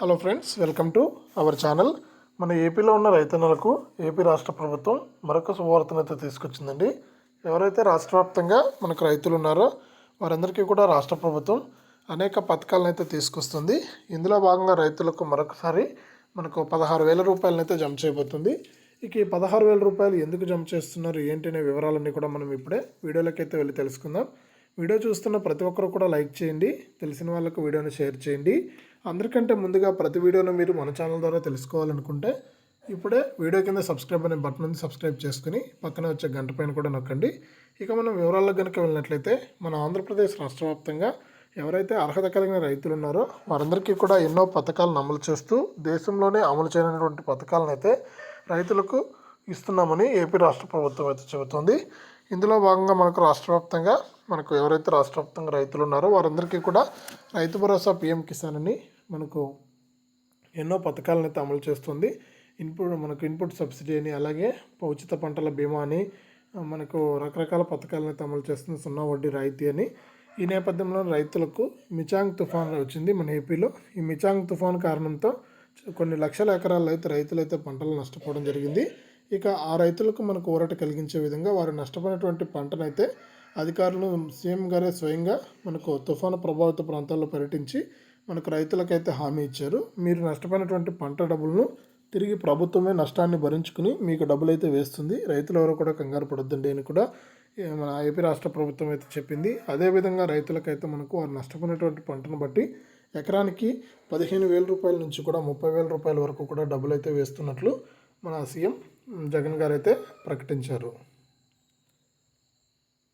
Hello friends, welcome to our channel. మన ఏపీలో ఉన్న రైతన్నలకు ఏపీ రాష్ట్ర ప్రభుత్వం మరొక శుభవార్తనైతే తీసుకొచ్చిందండి. ఎవరైతే రాష్ట్ర వ్యాప్తంగా మనకు రైతులు ఉన్నారో వారందరికీ కూడా రాష్ట్ర ప్రభుత్వం అనేక పథకాలను అయితే తీసుకొస్తుంది. ఇందులో భాగంగా రైతులకు మరొకసారి మనకు 16,000 రూపాయలనైతే జమ చేయబోతుంది. ఇక ఈ 16,000 రూపాయలు ఎందుకు జమ చేస్తున్నారు ఏంటి అనే వివరాలన్నీ కూడా మనం ఇప్పుడే వీడియోలోకి అయితే వెళ్ళి తెలుసుకుందాం. వీడియో చూస్తున్న ప్రతి ఒక్కరు కూడా లైక్ చేయండి, తెలిసిన వాళ్ళకు వీడియోని షేర్ చేయండి. అందరికంటే ముందుగా ప్రతి వీడియోను మీరు మన ఛానల్ ద్వారా తెలుసుకోవాలనుకుంటే ఇప్పుడే వీడియో కింద సబ్స్క్రైబ్ అనే బటన్ ఉంది, సబ్స్క్రైబ్ చేసుకుని పక్కనే వచ్చే గంట పైన కూడా నొక్కండి. ఇక మనం వివరాల్లో కనుక వెళ్ళినట్లయితే మన ఆంధ్రప్రదేశ్ రాష్ట్ర వ్యాప్తంగా ఎవరైతే అర్హత కలిగిన రైతులు ఉన్నారో వారందరికీ కూడా ఎన్నో పథకాలను అమలు చేస్తూ దేశంలోనే అమలు చేయనటువంటి పథకాలను అయితే రైతులకు ఇస్తున్నామని ఏపీ రాష్ట్ర ప్రభుత్వం అయితే చెబుతోంది. ఇందులో భాగంగా మనకు రాష్ట్ర వ్యాప్తంగా ఎవరైతే రాష్ట్ర వ్యాప్తంగా రైతులు ఉన్నారో వారందరికీ కూడా రైతు భరోసా పీఎం కిసాన్ అని మనకు ఎన్నో పథకాలను అయితే అమలు చేస్తుంది. ఇన్పుట్ సబ్సిడీ అని, అలాగే ఉచిత పంటల బీమా అని, మనకు రకరకాల పథకాలను అయితే అమలు చేస్తుంది. 0 వడ్డీ రాయితీ అని. ఈ నేపథ్యంలో రైతులకు మిచాంగ్ తుఫాన్ వచ్చింది మన ఏపీలో. ఈ మిచాంగ్ తుఫాన్ కారణంతో కొన్ని లక్షల ఎకరాల్లో అయితే రైతులు అయితే పంటలు నష్టపోవడం జరిగింది. ఇక ఆ రైతులకు మనకు ఊరట కలిగించే విధంగా వారు నష్టపోయినటువంటి పంటనైతే అధికారులు సీఎం గారే స్వయంగా మనకు తుఫాను ప్రభావిత ప్రాంతాల్లో పర్యటించి మనకు రైతులకైతే హామీ ఇచ్చారు. మీరు నష్టపోయినటువంటి పంట డబ్బులను తిరిగి ప్రభుత్వమే నష్టాన్ని భరించుకుని మీకు డబ్బులు అయితే వేస్తుంది, రైతులు ఎవరు కూడా కంగారు పడొద్దండి అని కూడా మన ఏపీ రాష్ట్ర ప్రభుత్వం అయితే చెప్పింది. అదేవిధంగా రైతులకైతే మనకు వారు నష్టపోయినటువంటి పంటను బట్టి ఎకరానికి 15,000 రూపాయల నుంచి కూడా 30,000 రూపాయల వరకు కూడా డబ్బులు అయితే వేస్తున్నట్లు మన సీఎం జగన్ గారు అయితే ప్రకటించారు.